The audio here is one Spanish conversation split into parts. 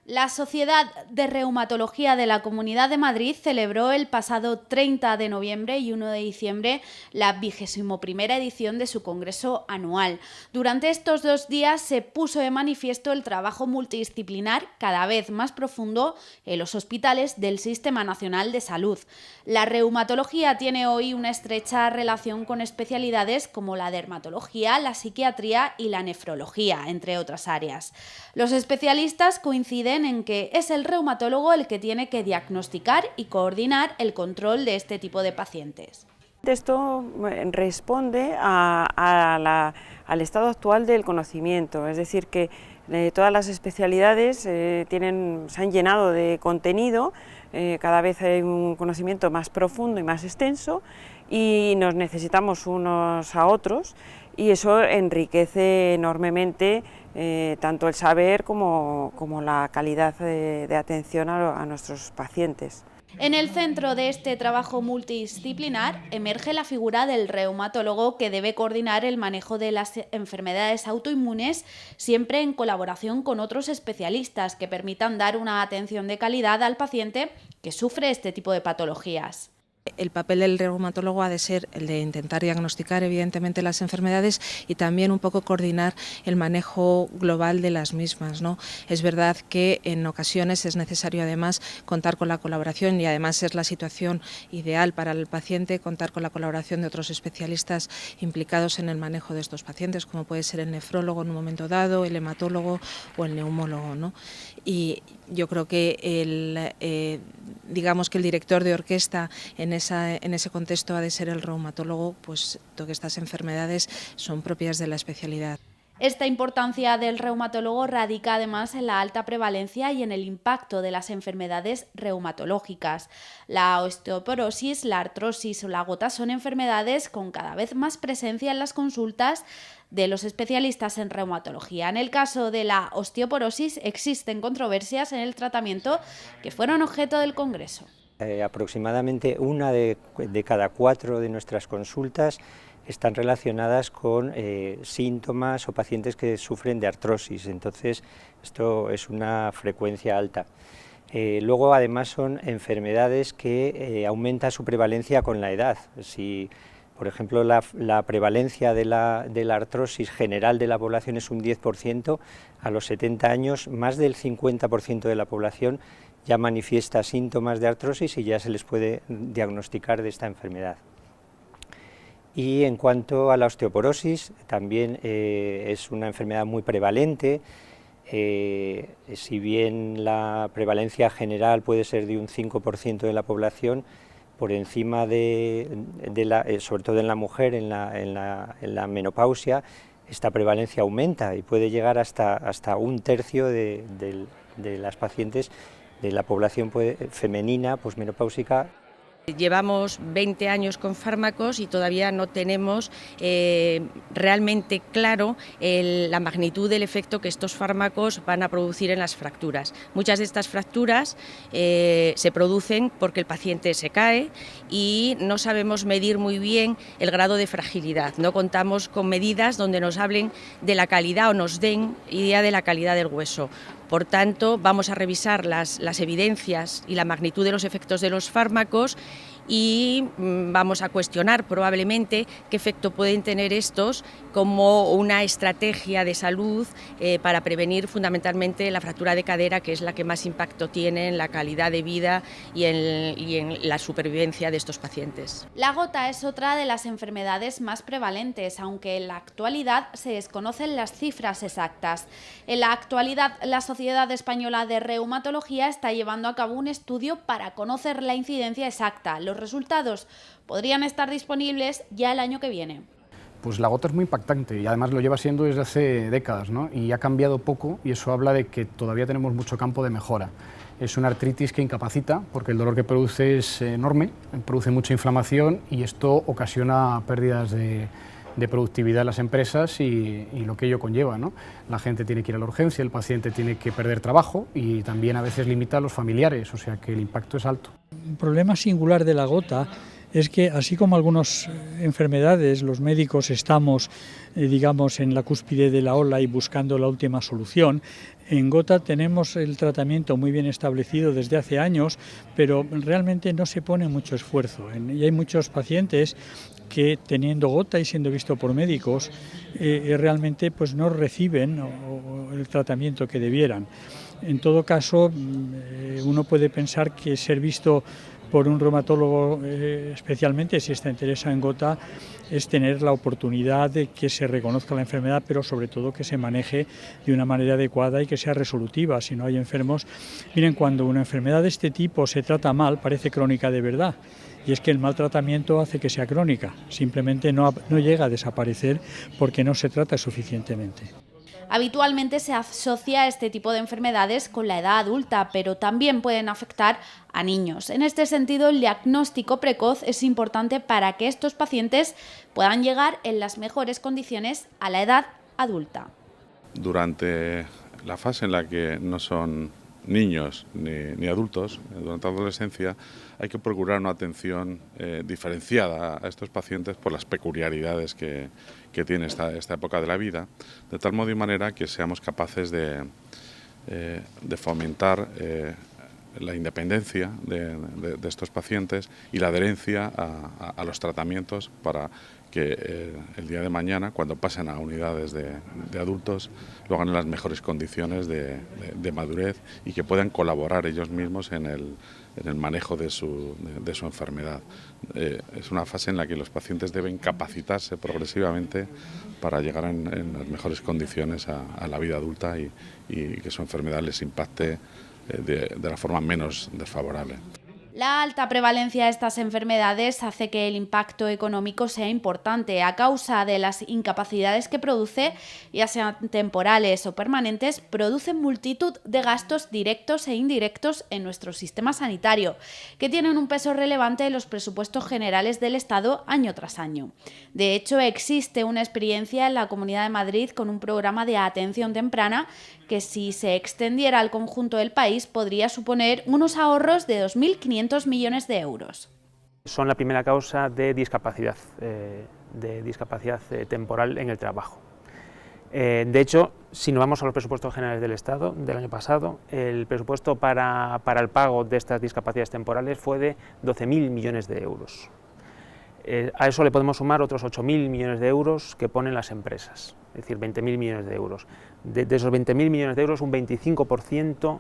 La Sociedad de Reumatología de la Comunidad de Madrid celebró el pasado 30 de noviembre y 1 de diciembre la 21ª edición de su congreso anual. Durante estos 2 días se puso de manifiesto el trabajo multidisciplinar cada vez más profundo en los hospitales del Sistema Nacional de Salud. La reumatología tiene hoy una estrecha relación con especialidades como la dermatología, la psiquiatría y la nefrología, entre otras áreas. Los especialistas coinciden en que es el reumatólogo el que tiene que diagnosticar y coordinar el control de este tipo de pacientes. Esto responde al estado actual del conocimiento, es decir, que todas las especialidades se han llenado de contenido, cada vez hay un conocimiento más profundo y más extenso y nos necesitamos unos a otros y eso enriquece enormemente tanto el saber como la calidad de atención a nuestros pacientes. En el centro de este trabajo multidisciplinar emerge la figura del reumatólogo que debe coordinar el manejo de las enfermedades autoinmunes, siempre en colaboración con otros especialistas que permitan dar una atención de calidad al paciente que sufre este tipo de patologías. El papel del reumatólogo ha de ser el de intentar diagnosticar evidentemente las enfermedades y también un poco coordinar el manejo global de las mismas, ¿no? Es verdad que en ocasiones es necesario además contar con la colaboración y además es la situación ideal para el paciente contar con la colaboración de otros especialistas implicados en el manejo de estos pacientes, como puede ser el nefrólogo en un momento dado, el hematólogo o el neumólogo, ¿no? Y yo creo que digamos que el director de orquesta en ese contexto ha de ser el reumatólogo, puesto que estas enfermedades son propias de la especialidad. Esta importancia del reumatólogo radica además en la alta prevalencia y en el impacto de las enfermedades reumatológicas. La osteoporosis, la artrosis o la gota son enfermedades con cada vez más presencia en las consultas de los especialistas en reumatología. En el caso de la osteoporosis existen controversias en el tratamiento que fueron objeto del Congreso. Aproximadamente 1 de cada 4 de nuestras consultas están relacionadas con síntomas o pacientes que sufren de artrosis, entonces esto es una frecuencia alta. Luego además son enfermedades que aumenta su prevalencia con la edad. Si, por ejemplo, la prevalencia de la artrosis general de la población es un 10%, a los 70 años más del 50% de la población ya manifiesta síntomas de artrosis y ya se les puede diagnosticar de esta enfermedad. Y en cuanto a la osteoporosis, también es una enfermedad muy prevalente, si bien la prevalencia general puede ser de un 5% de la población, por encima sobre todo en la mujer, en la menopausia, esta prevalencia aumenta y puede llegar hasta 1/3 de las pacientes de la población femenina posmenopáusica. Llevamos 20 años con fármacos y todavía no tenemos realmente claro la magnitud del efecto que estos fármacos van a producir en las fracturas. Muchas de estas fracturas se producen porque el paciente se cae y no sabemos medir muy bien el grado de fragilidad. No contamos con medidas donde nos hablen de la calidad o nos den idea de la calidad del hueso. Por tanto, vamos a revisar las evidencias y la magnitud de los efectos de los fármacos y vamos a cuestionar probablemente qué efecto pueden tener estos como una estrategia de salud para prevenir fundamentalmente la fractura de cadera, que es la que más impacto tiene en la calidad de vida y en la supervivencia de estos pacientes. La gota es otra de las enfermedades más prevalentes, aunque en la actualidad se desconocen las cifras exactas. En la actualidad, la Sociedad Española de Reumatología está llevando a cabo un estudio para conocer la incidencia exacta. Los resultados podrían estar disponibles ya el año que viene. Pues la gota es muy impactante y además lo lleva siendo desde hace décadas, ¿no? Y ha cambiado poco y eso habla de que todavía tenemos mucho campo de mejora. Es una artritis que incapacita porque el dolor que produce es enorme, produce mucha inflamación y esto ocasiona pérdidas de productividad en las empresas y lo que ello conlleva, ¿no? La gente tiene que ir a la urgencia, el paciente tiene que perder trabajo y también a veces limita a los familiares, o sea que el impacto es alto. Un problema singular de la gota es que así como algunas enfermedades, los médicos estamos, digamos, en la cúspide de la ola y buscando la última solución, en gota tenemos el tratamiento muy bien establecido desde hace años, pero realmente no se pone mucho esfuerzo. Y hay muchos pacientes que teniendo gota y siendo visto por médicos, realmente pues no reciben el tratamiento que debieran. En todo caso, uno puede pensar que ser visto por un reumatólogo, especialmente si está interesado en gota, es tener la oportunidad de que se reconozca la enfermedad, pero sobre todo que se maneje de una manera adecuada y que sea resolutiva. Si no hay enfermos, miren, cuando una enfermedad de este tipo se trata mal, parece crónica de verdad. Y es que el mal tratamiento hace que sea crónica, simplemente no llega a desaparecer porque no se trata suficientemente. Habitualmente se asocia este tipo de enfermedades con la edad adulta, pero también pueden afectar a niños. En este sentido, el diagnóstico precoz es importante para que estos pacientes puedan llegar en las mejores condiciones a la edad adulta. Durante la fase en la que no son niños ni adultos, durante la adolescencia, hay que procurar una atención diferenciada a estos pacientes por las peculiaridades que tiene esta época de la vida, de tal modo y manera que seamos capaces de fomentar la independencia de estos pacientes y la adherencia a los tratamientos para que el día de mañana, cuando pasen a unidades de adultos, lo hagan en las mejores condiciones de madurez y que puedan colaborar ellos mismos en el manejo de su enfermedad. Es una fase en la que los pacientes deben capacitarse progresivamente para llegar en las mejores condiciones a la vida adulta y que su enfermedad les impacte de la forma menos desfavorable. La alta prevalencia de estas enfermedades hace que el impacto económico sea importante a causa de las incapacidades que produce, ya sean temporales o permanentes, producen multitud de gastos directos e indirectos en nuestro sistema sanitario, que tienen un peso relevante en los presupuestos generales del Estado año tras año. De hecho, existe una experiencia en la Comunidad de Madrid con un programa de atención temprana que, si se extendiera al conjunto del país, podría suponer unos ahorros de 2.500 millones de euros. Son la primera causa de discapacidad temporal en el trabajo. De hecho, si nos vamos a los presupuestos generales del Estado del año pasado, el presupuesto para el pago de estas discapacidades temporales fue de 12.000 millones de euros. A eso le podemos sumar otros 8.000 millones de euros que ponen las empresas, es decir, 20.000 millones de euros. De esos 20.000 millones de euros, un 25%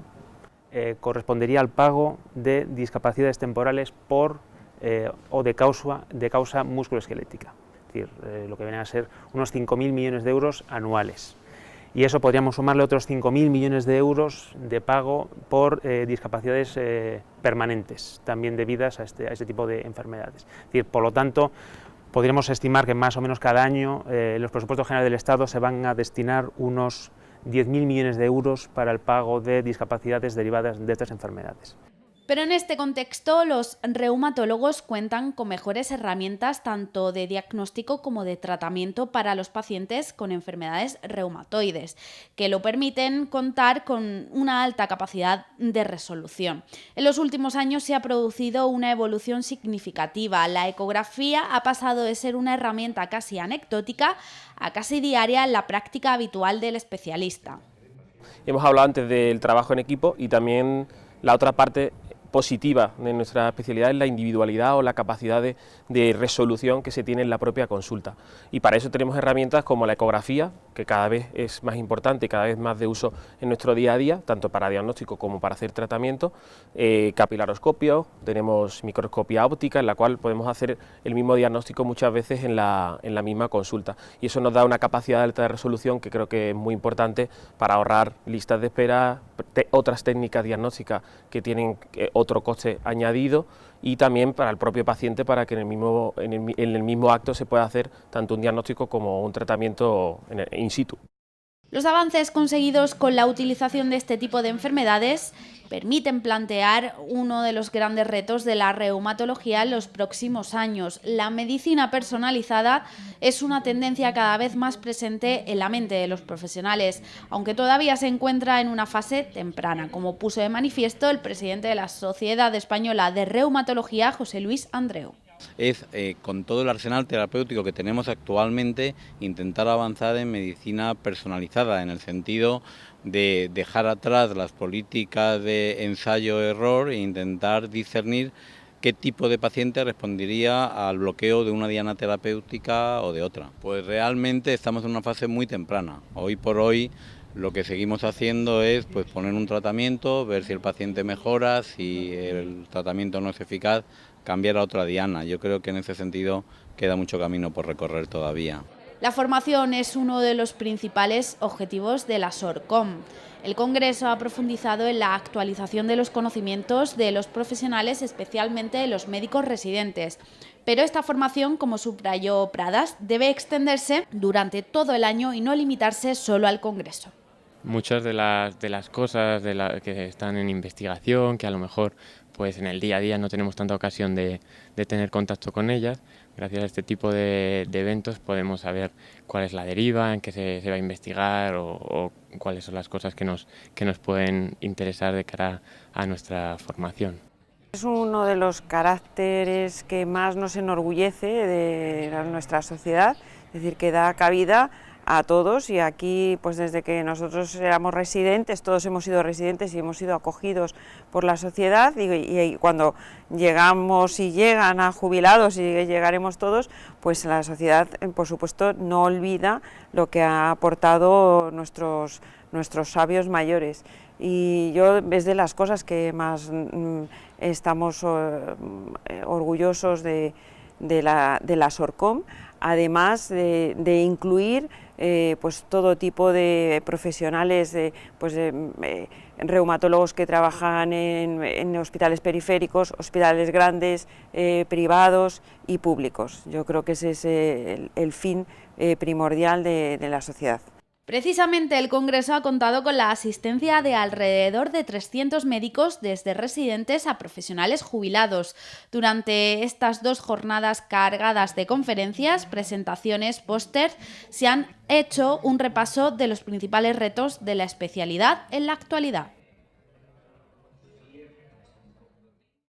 correspondería al pago de discapacidades temporales o de causa musculoesquelética, es decir, lo que viene a ser unos 5.000 millones de euros anuales. Y eso podríamos sumarle otros 5.000 millones de euros de pago por discapacidades permanentes, también debidas a este tipo de enfermedades. Es decir, por lo tanto, podríamos estimar que más o menos cada año en los presupuestos generales del Estado se van a destinar unos 10.000 millones de euros para el pago de discapacidades derivadas de estas enfermedades. Pero en este contexto, los reumatólogos cuentan con mejores herramientas tanto de diagnóstico como de tratamiento para los pacientes con enfermedades reumatoides, que lo permiten contar con una alta capacidad de resolución. En los últimos años se ha producido una evolución significativa. La ecografía ha pasado de ser una herramienta casi anecdótica a casi diaria en la práctica habitual del especialista. Hemos hablado antes del trabajo en equipo y también la otra parte positiva de nuestra especialidad es la individualidad o la capacidad de resolución que se tiene en la propia consulta, y para eso tenemos herramientas como la ecografía, que cada vez es más importante y cada vez más de uso en nuestro día a día, tanto para diagnóstico como para hacer tratamiento, capilaroscopio, tenemos microscopía óptica, en la cual podemos hacer el mismo diagnóstico muchas veces en la misma consulta, y eso nos da una capacidad de alta resolución que creo que es muy importante para ahorrar listas de espera, otras técnicas diagnósticas que tienen otro coste añadido, y también para el propio paciente, para que en el mismo acto se pueda hacer tanto un diagnóstico como un tratamiento in situ. Los avances conseguidos con la utilización de este tipo de enfermedades permiten plantear uno de los grandes retos de la reumatología en los próximos años. La medicina personalizada es una tendencia cada vez más presente en la mente de los profesionales, aunque todavía se encuentra en una fase temprana, como puso de manifiesto el presidente de la Sociedad Española de Reumatología, José Luis Andreu. Es, con todo el arsenal terapéutico que tenemos actualmente, intentar avanzar en medicina personalizada, en el sentido de dejar atrás las políticas de ensayo-error e intentar discernir qué tipo de paciente respondería al bloqueo de una diana terapéutica o de otra. Pues realmente estamos en una fase muy temprana. Hoy por hoy lo que seguimos haciendo es pues poner un tratamiento, ver si el paciente mejora, si el tratamiento no es eficaz, cambiar a otra diana. Yo creo que en ese sentido queda mucho camino por recorrer todavía. La formación es uno de los principales objetivos de la SORCOM. El Congreso ha profundizado en la actualización de los conocimientos de los profesionales, especialmente de los médicos residentes. Pero esta formación, como subrayó Pradas, debe extenderse durante todo el año y no limitarse solo al Congreso. Muchas de las cosas que están en investigación, que a lo mejor pues en el día a día no tenemos tanta ocasión de tener contacto con ellas, gracias a este tipo de eventos podemos saber cuál es la deriva, en qué se va a investigar o cuáles son las cosas que nos pueden interesar de cara a nuestra formación. Es uno de los caracteres que más nos enorgullece de nuestra sociedad, es decir, que da cabida a todos, y aquí pues desde que nosotros éramos residentes, todos hemos sido residentes y hemos sido acogidos por la sociedad, y cuando llegamos y llegan a jubilados, y llegaremos todos, pues la sociedad por supuesto no olvida lo que ha aportado nuestros sabios mayores, y yo es de las cosas que más estamos orgullosos de la SORCOM, además de incluir pues todo tipo de profesionales, reumatólogos que trabajan en hospitales periféricos, hospitales grandes, privados y públicos. Yo creo que ese es el fin primordial de la sociedad. Precisamente el Congreso ha contado con la asistencia de alrededor de 300 médicos, desde residentes a profesionales jubilados. Durante estas 2 jornadas cargadas de conferencias, presentaciones, pósters, se han hecho un repaso de los principales retos de la especialidad en la actualidad.